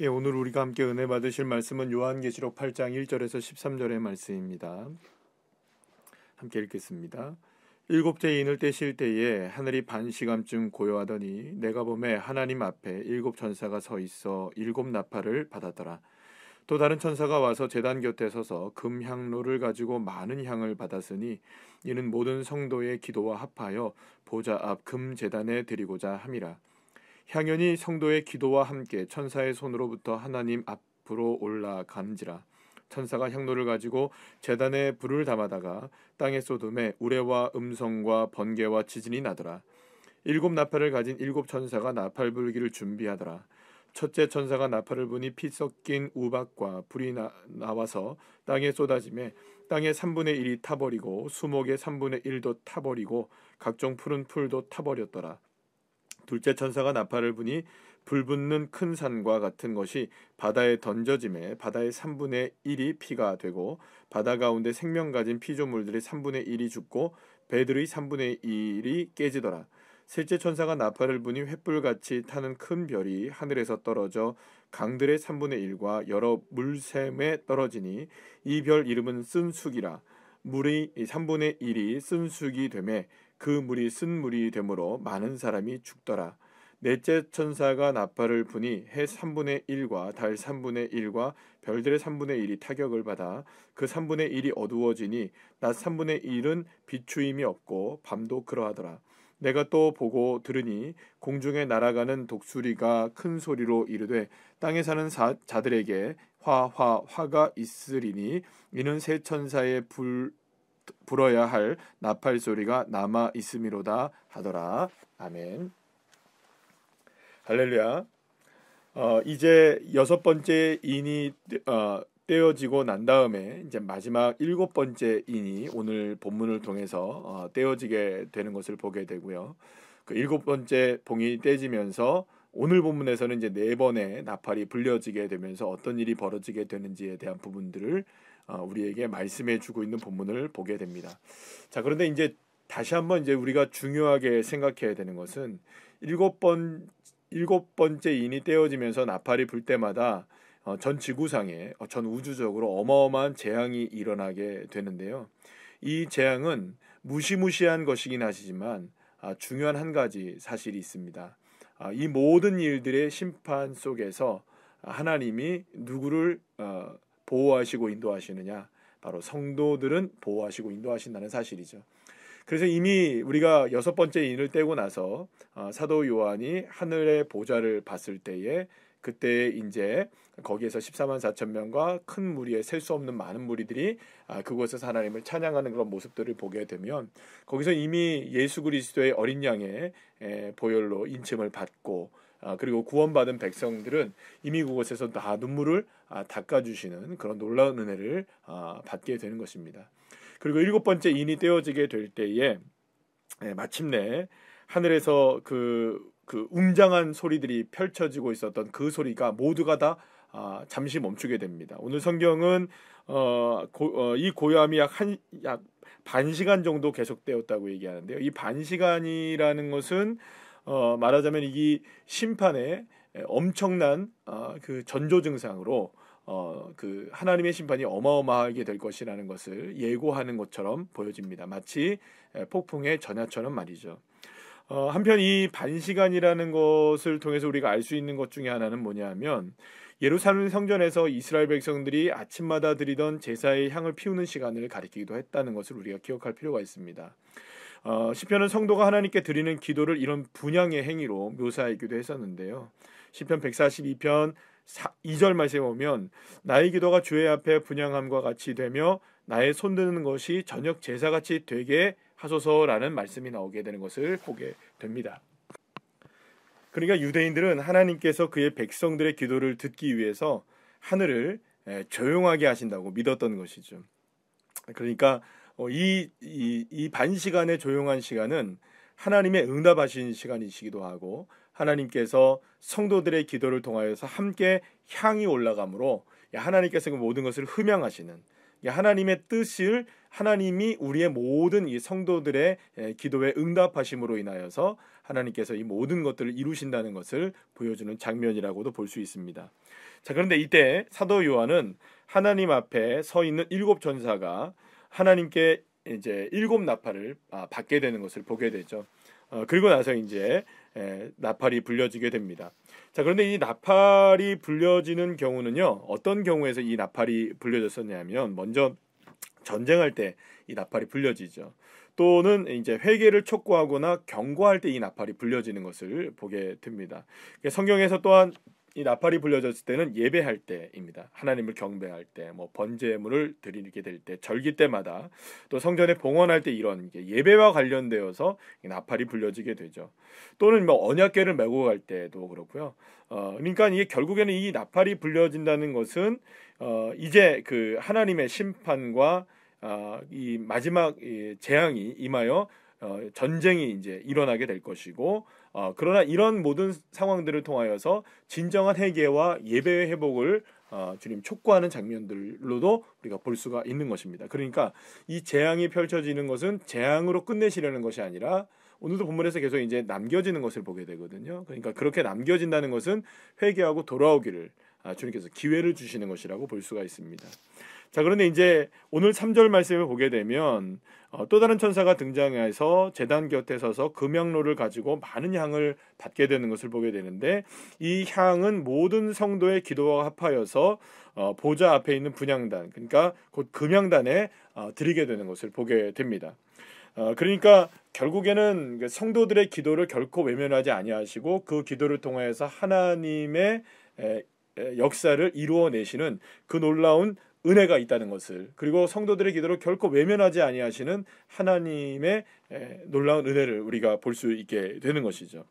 예, 오늘 우리가 함께 은혜 받으실 말씀은 요한계시록 8장 1절에서 13절의 말씀입니다. 함께 읽겠습니다. 일곱째 인을 떼실 때에 하늘이 반 시간쯤 고요하더니 내가 보매 하나님 앞에 일곱 천사가 서 있어 일곱 나팔을 받았더라. 또 다른 천사가 와서 제단 곁에 서서 금향로를 가지고 많은 향을 받았으니 이는 모든 성도의 기도와 합하여 보좌 앞 금제단에 드리고자 함이라. 향연이 성도의 기도와 함께 천사의 손으로부터 하나님 앞으로 올라간지라. 천사가 향로를 가지고 제단에 불을 담아다가 땅에 쏟음에 우레와 음성과 번개와 지진이 나더라. 일곱 나팔을 가진 일곱 천사가 나팔 불기를 준비하더라. 첫째 천사가 나팔을 부니 피 섞인 우박과 불이 나와서 땅에 쏟아지매 땅의 3분의 1이 타버리고 수목의 3분의 1도 타버리고 각종 푸른 풀도 타버렸더라. 둘째 천사가 나팔을 부니 불붙는 큰 산과 같은 것이 바다에 던져짐에 바다의 3분의 1이 피가 되고 바다 가운데 생명 가진 피조물들의 3분의 1이 죽고 배들의 3분의 1이 깨지더라. 셋째 천사가 나팔을 부니 횃불같이 타는 큰 별이 하늘에서 떨어져 강들의 3분의 1과 여러 물샘에 떨어지니 이 별 이름은 쓴쑥이라. 물의 3분의 1이 쓴쑥이 되매 그 물이 쓴 물이 되므로 많은 사람이 죽더라. 넷째 천사가 나팔을 부니 해 3분의 1과 달 3분의 1과 별들의 3분의 1이 타격을 받아 그 3분의 1이 어두워지니 낮 3분의 1은 비추임이 없고 밤도 그러하더라. 내가 또 보고 들으니 공중에 날아가는 독수리가 큰 소리로 이르되 땅에 사는 자들에게 화가 있으리니 이는 세 천사의 불어야 할 나팔 소리가 남아 있음이로다 하더라. 아멘. 할렐루야. 이제 여섯 번째 인이 떼어지고 난 다음에 이제 마지막 일곱 번째 인이 오늘 본문을 통해서 떼어지게 되는 것을 보게 되고요. 그 일곱 번째 봉이 떼지면서 오늘 본문에서는 이제 네 번의 나팔이 불려지게 되면서 어떤 일이 벌어지게 되는지에 대한 부분들을 우리에게 말씀해 주고 있는 본문을 보게 됩니다. 자, 그런데 이제 다시 한번 이제 우리가 중요하게 생각해야 되는 것은 일곱 번째 인이 떼어지면서 나팔이 불 때마다 전 지구상에 전 우주적으로 어마어마한 재앙이 일어나게 되는데요. 이 재앙은 무시무시한 것이긴 하시지만 중요한 한 가지 사실이 있습니다. 이 모든 일들의 심판 속에서 하나님이 누구를 보호하시고 인도하시느냐? 바로 성도들은 보호하시고 인도하신다는 사실이죠. 그래서 이미 우리가 여섯 번째 인을 떼고 나서 사도 요한이 하늘의 보좌를 봤을 때에 그때 이제 거기에서 14만 4천 명과 큰 무리에 셀 수 없는 많은 무리들이 그곳에서 하나님을 찬양하는 그런 모습들을 보게 되면 거기서 이미 예수 그리스도의 어린 양의 보혈로 인침을 받고 그리고 구원받은 백성들은 이미 그곳에서 다 눈물을 닦아주시는 그런 놀라운 은혜를 받게 되는 것입니다. 그리고 일곱 번째 인이 떼어지게 될 때에 마침내 하늘에서 그 웅장한 소리들이 펼쳐지고 있었던 그 소리가 모두가 다 잠시 멈추게 됩니다. 오늘 성경은 이 고요함이 약 반 시간 정도 계속되었다고 얘기하는데요. 이 반 시간이라는 것은 말하자면 이 심판의 엄청난 그 전조 증상으로 그 하나님의 심판이 어마어마하게 될 것이라는 것을 예고하는 것처럼 보여집니다. 마치 폭풍의 전야처럼 말이죠. 한편 이 반시간이라는 것을 통해서 우리가 알 수 있는 것 중에 하나는 뭐냐면 예루살렘 성전에서 이스라엘 백성들이 아침마다 드리던 제사의 향을 피우는 시간을 가리키기도 했다는 것을 우리가 기억할 필요가 있습니다. 시편은 성도가 하나님께 드리는 기도를 이런 분향의 행위로 묘사하기도 했었는데요. 시편 142편 2절 말씀에 보면 나의 기도가 주의 앞에 분향함과 같이 되며 나의 손드는 것이 저녁 제사같이 되게 하소서라는 말씀이 나오게 되는 것을 보게 됩니다. 그러니까 유대인들은 하나님께서 그의 백성들의 기도를 듣기 위해서 하늘을 조용하게 하신다고 믿었던 것이죠. 그러니까 이 반시간의 조용한 시간은 하나님의 응답하신 시간이시기도 하고 하나님께서 성도들의 기도를 통하여서 함께 향이 올라가므로 하나님께서 그 모든 것을 흠양하시는 하나님의 뜻을 하나님이 우리의 모든 이 성도들의 기도에 응답하심으로 인하여서 하나님께서 이 모든 것들을 이루신다는 것을 보여주는 장면이라고도 볼 수 있습니다. 자, 그런데 이때 사도 요한은 하나님 앞에 서 있는 7천사가 하나님께 이제 7나팔을 받게 되는 것을 보게 되죠. 그리고 나서 이제 나팔이 불려지게 됩니다. 자, 그런데 이 나팔이 불려지는 경우는요, 어떤 경우에서 이 나팔이 불려졌었냐면, 먼저 전쟁할 때 이 나팔이 불려지죠. 또는 이제 회개를 촉구하거나 경고할 때 이 나팔이 불려지는 것을 보게 됩니다. 성경에서 또한 이 나팔이 불려졌을 때는 예배할 때입니다. 하나님을 경배할 때, 뭐 번제물을 드리게 될 때, 절기 때마다, 또 성전에 봉헌할 때 이런 예배와 관련되어서 이 나팔이 불려지게 되죠. 또는 뭐 언약궤를 메고 갈 때도 그렇고요. 그러니까 이게 결국에는 이 나팔이 불려진다는 것은 이제 그 하나님의 심판과 이 마지막 재앙이 임하여 전쟁이 이제 일어나게 될 것이고, 그러나 이런 모든 상황들을 통하여서 진정한 회개와 예배의 회복을 주님 촉구하는 장면들로도 우리가 볼 수가 있는 것입니다. 그러니까 이 재앙이 펼쳐지는 것은 재앙으로 끝내시려는 것이 아니라 오늘도 본문에서 계속 이제 남겨지는 것을 보게 되거든요. 그러니까 그렇게 남겨진다는 것은 회개하고 돌아오기를 주님께서 기회를 주시는 것이라고 볼 수가 있습니다. 자, 그런데 이제 오늘 3절 말씀을 보게 되면 또 다른 천사가 등장해서 제단 곁에 서서 금향로를 가지고 많은 향을 받게 되는 것을 보게 되는데, 이 향은 모든 성도의 기도와 합하여서 보좌 앞에 있는 분향단, 그러니까 곧 금향단에 드리게 되는 것을 보게 됩니다. 그러니까 결국에는 성도들의 기도를 결코 외면하지 아니하시고 그 기도를 통해서 하나님의 역사를 이루어내시는 그 놀라운 은혜가 있다는 것을, 그리고 성도들의 기도를 결코 외면하지 아니하시는 하나님의 놀라운 은혜를 우리가 볼 수 있게 되는 것이죠.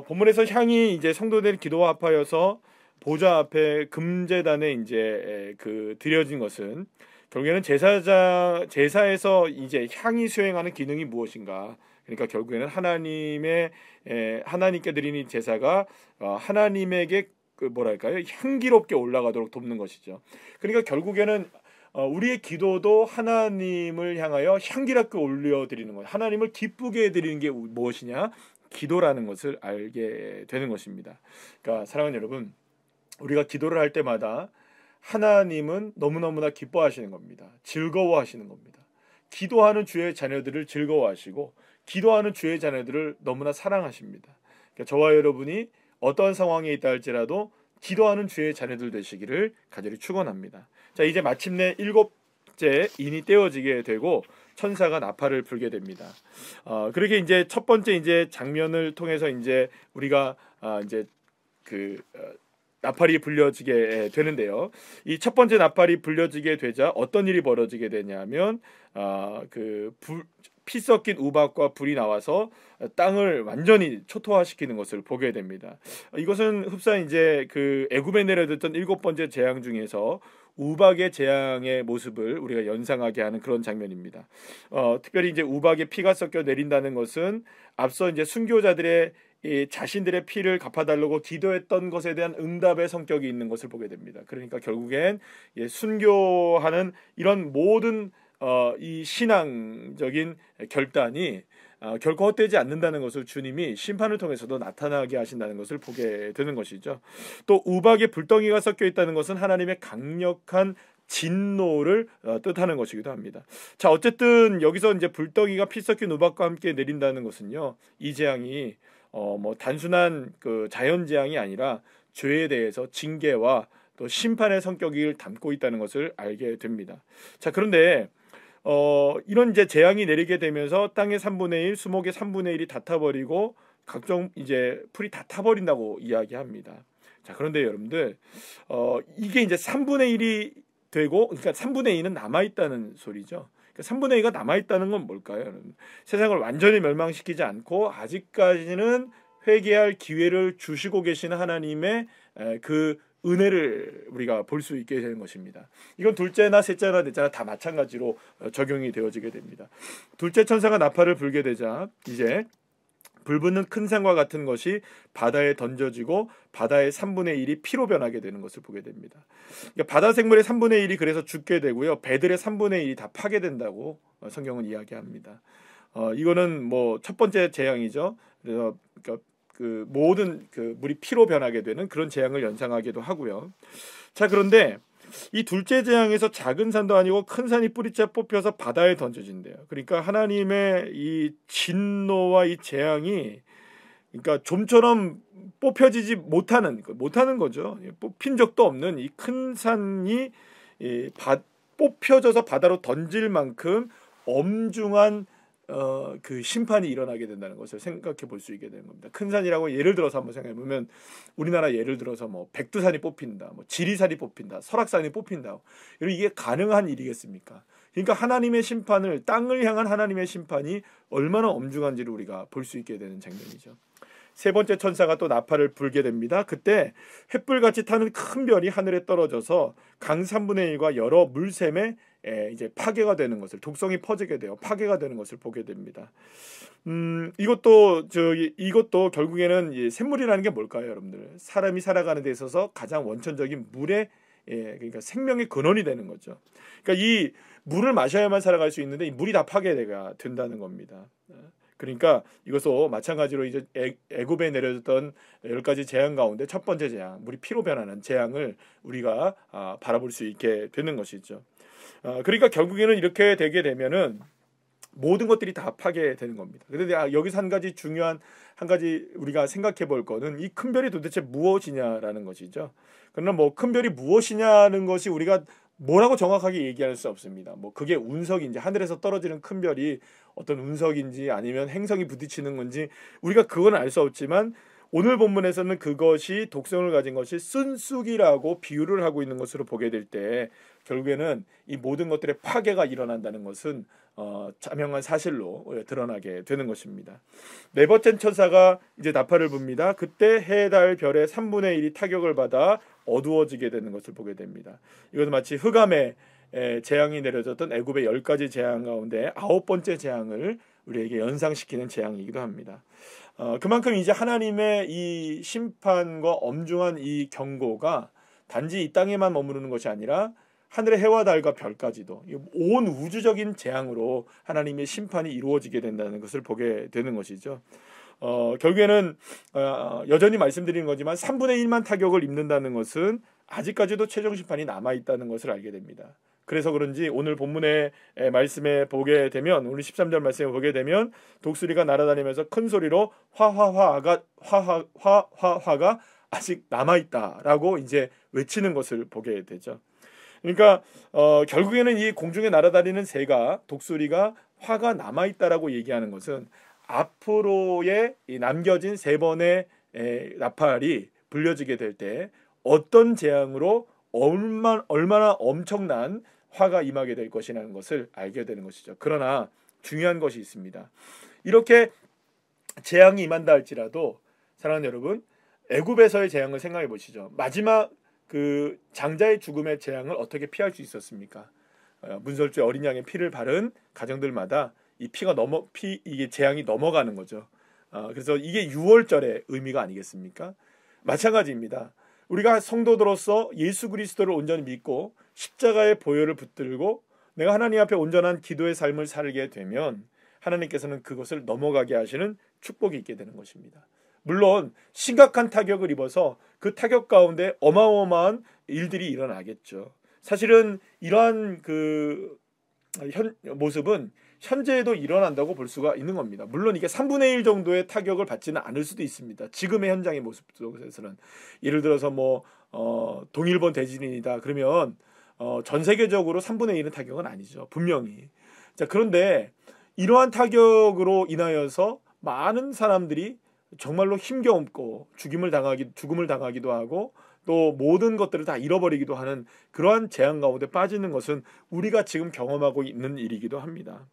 본문에서 향이 이제 성도들의 기도와 합하여서 보좌 앞에 금제단에 이제 그 드려진 것은 결국에는 제사에서 이제 향이 수행하는 기능이 무엇인가? 그러니까 결국에는 하나님께 드리는 제사가 하나님에게 뭐랄까요? 향기롭게 올라가도록 돕는 것이죠. 그러니까 결국에는 우리의 기도도 하나님을 향하여 향기롭게 올려드리는 것, 하나님을 기쁘게 해드리는 게 무엇이냐? 기도라는 것을 알게 되는 것입니다. 그러니까 사랑하는 여러분, 우리가 기도를 할 때마다 하나님은 너무너무나 기뻐하시는 겁니다. 즐거워하시는 겁니다. 기도하는 주의 자녀들을 즐거워하시고 기도하는 주의 자녀들을 너무나 사랑하십니다. 그러니까 저와 여러분이 어떤 상황에 있다 할지라도 기도하는 주의 자녀들 되시기를 간절히 축원합니다. 자, 이제 마침내 7째 인이 떼어지게 되고 천사가 나팔을 불게 됩니다. 그렇게 이제 첫 번째 이제 장면을 통해서 이제 우리가 이제 나팔이 불려지게 되는데요. 이 첫 번째 나팔이 불려지게 되자 어떤 일이 벌어지게 되냐면 피 섞인 우박과 불이 나와서 땅을 완전히 초토화시키는 것을 보게 됩니다. 이것은 흡사 이제 그 애굽에 내려졌던 7번째 재앙 중에서 우박의 재앙의 모습을 우리가 연상하게 하는 그런 장면입니다. 특별히 이제 우박에 피가 섞여 내린다는 것은 앞서 이제 순교자들의 이 자신들의 피를 갚아달라고 기도했던 것에 대한 응답의 성격이 있는 것을 보게 됩니다. 그러니까 결국엔 순교하는 이런 모든 이 신앙적인 결단이 결코 헛되지 않는다는 것을 주님이 심판을 통해서도 나타나게 하신다는 것을 보게 되는 것이죠. 또 우박에 불덩이가 섞여 있다는 것은 하나님의 강력한 진노를 뜻하는 것이기도 합니다. 자, 어쨌든 여기서 이제 불덩이가 피 섞인 우박과 함께 내린다는 것은요, 이 재앙이 뭐 단순한 그 자연 재앙이 아니라 죄에 대해서 징계와 또 심판의 성격을 담고 있다는 것을 알게 됩니다. 자, 그런데 이런 이제 재앙이 내리게 되면서 땅의 3분의 1, 수목의 3분의 1이 다 타버리고 각종 이제 풀이 다 타버린다고 이야기합니다. 자, 그런데 여러분들 이게 이제 3분의 1이 되고, 그러니까 3분의 2는 남아있다는 소리죠. 그러니까 3분의 2가 남아있다는 건 뭘까요, 여러분? 세상을 완전히 멸망시키지 않고 아직까지는 회개할 기회를 주시고 계시는 하나님의 그 은혜를 우리가 볼 수 있게 되는 것입니다. 이건 둘째나 셋째나 넷째나 다 마찬가지로 적용이 되어지게 됩니다. 둘째 천사가 나팔을 불게 되자 이제 불붙는 큰 산과 같은 것이 바다에 던져지고 바다의 3분의 1이 피로 변하게 되는 것을 보게 됩니다. 그러니까 바다 생물의 3분의 1이 그래서 죽게 되고요. 배들의 3분의 1이 다 파괴된다고 성경은 이야기합니다. 이거는 뭐 첫 번째 재앙이죠. 그래서 그러니까 그 모든 그 물이 피로 변하게 되는 그런 재앙을 연상하기도 하고요. 자, 그런데 이 둘째 재앙에서 작은 산도 아니고 큰 산이 뿌리째 뽑혀서 바다에 던져진대요. 그러니까 하나님의 이 진노와 이 재앙이 그러니까 좀처럼 뽑혀지지 못하는 거죠. 뽑힌 적도 없는 이 큰 산이 뽑혀져서 바다로 던질 만큼 엄중한 그 심판이 일어나게 된다는 것을 생각해 볼 수 있게 되는 겁니다. 큰 산이라고 예를 들어서 한번 생각해 보면 우리나라 예를 들어서 뭐 백두산이 뽑힌다, 뭐 지리산이 뽑힌다, 설악산이 뽑힌다. 이게 가능한 일이겠습니까? 그러니까 하나님의 심판을 땅을 향한 하나님의 심판이 얼마나 엄중한지를 우리가 볼 수 있게 되는 장면이죠. 세 번째 천사가 또 나팔을 불게 됩니다. 그때 횃불같이 타는 큰 별이 하늘에 떨어져서 강 3분의 1과 여러 물샘에 이제 파괴가 되는 것을 독성이 퍼지게 되어 파괴가 되는 것을 보게 됩니다. 이것도 결국에는 이 샘물이라는 게 뭘까요, 여러분들? 사람이 살아가는 데 있어서 가장 원천적인 물의 그러니까 생명의 근원이 되는 거죠. 그러니까 이 물을 마셔야만 살아갈 수 있는데 이 물이 다 파괴가 된다는 겁니다. 그러니까 이것도 마찬가지로 이제 애굽에 내려졌던 10가지 재앙 가운데 첫 번째 재앙, 물이 피로 변하는 재앙을 우리가 바라볼 수 있게 되는 것이죠. 그러니까 결국에는 이렇게 되게 되면은 모든 것들이 다 파괴되는 겁니다. 그런데 여기서 한 가지 우리가 생각해 볼 거는 이 큰 별이 도대체 무엇이냐라는 것이죠. 그러나 뭐 큰 별이 무엇이냐는 것이 우리가 뭐라고 정확하게 얘기할 수 없습니다. 뭐 그게 운석인지 하늘에서 떨어지는 큰 별이 어떤 운석인지 아니면 행성이 부딪히는 건지 우리가 그건 알 수 없지만 오늘 본문에서는 그것이 독성을 가진 것이 쓴쑥이라고 비유를 하고 있는 것으로 보게 될 때 결국에는 이 모든 것들의 파괴가 일어난다는 것은 자명한 사실로 드러나게 되는 것입니다. 네 번째 천사가 이제 나팔을 붑니다. 그때 해, 달, 별의 3분의 1이 타격을 받아 어두워지게 되는 것을 보게 됩니다. 이것은 마치 흑암에 재앙이 내려졌던 애굽의 10가지 재앙 가운데 9번째 재앙을 우리에게 연상시키는 재앙이기도 합니다. 그만큼 이제 하나님의 이 심판과 엄중한 이 경고가 단지 이 땅에만 머무르는 것이 아니라 하늘의 해와 달과 별까지도 온 우주적인 재앙으로 하나님의 심판이 이루어지게 된다는 것을 보게 되는 것이죠. 결국에는 여전히 말씀드리는 거지만 3분의 1만 타격을 입는다는 것은 아직까지도 최종 심판이 남아있다는 것을 알게 됩니다. 그래서 그런지 오늘 본문의 말씀에 보게 되면 오늘 13절 말씀에 보게 되면 독수리가 날아다니면서 큰 소리로 화가 아직 남아있다라고 이제 외치는 것을 보게 되죠. 그러니까 결국에는 이 공중에 날아다니는 새가 독수리가 화가 남아있다라고 얘기하는 것은 앞으로의 이 남겨진 3번의 나팔이 불려지게 될 때 어떤 재앙으로 얼마나 엄청난 화가 임하게 될 것이라는 것을 알게 되는 것이죠. 그러나 중요한 것이 있습니다. 이렇게 재앙이 임한다 할지라도 사랑하는 여러분, 애굽에서의 재앙을 생각해 보시죠. 마지막 그 장자의 죽음의 재앙을 어떻게 피할 수 있었습니까? 문설주의 어린 양의 피를 바른 가정들마다 이 이게 재앙이 넘어가는 거죠. 그래서 이게 6월절의 의미가 아니겠습니까? 마찬가지입니다. 우리가 성도들로서 예수 그리스도를 온전히 믿고 십자가의 보혈을 붙들고 내가 하나님 앞에 온전한 기도의 삶을 살게 되면 하나님께서는 그것을 넘어가게 하시는 축복이 있게 되는 것입니다. 물론 심각한 타격을 입어서 그 타격 가운데 어마어마한 일들이 일어나겠죠. 사실은 이러한 모습은 현재에도 일어난다고 볼 수가 있는 겁니다. 물론 이게 3분의 1 정도의 타격을 받지는 않을 수도 있습니다. 지금의 현장의 모습 속에서는 예를 들어서 동일본 대지진이다 그러면 전 세계적으로 3분의 1은 타격은 아니죠. 분명히. 자, 그런데 이러한 타격으로 인하여서 많은 사람들이 정말로 힘겨움고 죽음을 당하기도 하고 또 모든 것들을 다 잃어버리기도 하는 그러한 재앙 가운데 빠지는 것은 우리가 지금 경험하고 있는 일이기도 합니다.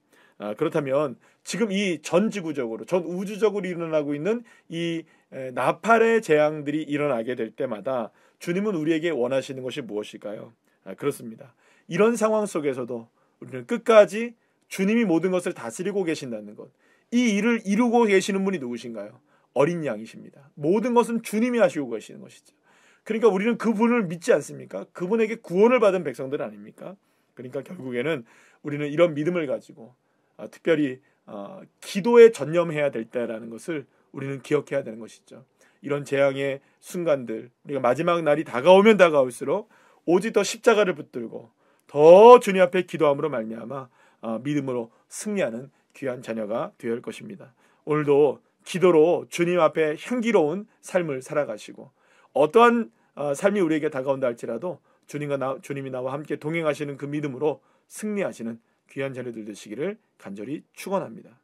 그렇다면 지금 이 전 지구적으로 전 우주적으로 일어나고 있는 이 나팔의 재앙들이 일어나게 될 때마다 주님은 우리에게 원하시는 것이 무엇일까요? 그렇습니다. 이런 상황 속에서도 우리는 끝까지 주님이 모든 것을 다스리고 계신다는 것, 이 일을 이루고 계시는 분이 누구신가요? 어린 양이십니다. 모든 것은 주님이 하시고 계시는 것이죠. 그러니까 우리는 그분을 믿지 않습니까? 그분에게 구원을 받은 백성들 아닙니까? 그러니까 결국에는 우리는 이런 믿음을 가지고 특별히 기도에 전념해야 될 때라는 것을 우리는 기억해야 되는 것이죠. 이런 재앙의 순간들, 우리가 마지막 날이 다가오면 다가올수록 오직 더 십자가를 붙들고 더 주님 앞에 기도함으로 말미암아 믿음으로 승리하는 귀한 자녀가 되어야 할 것입니다. 오늘도 기도로 주님 앞에 향기로운 삶을 살아가시고 어떠한 삶이 우리에게 다가온다 할지라도 주님이 나와 함께 동행하시는 그 믿음으로 승리하시는 귀한 자녀들 되시기를 간절히 축원합니다.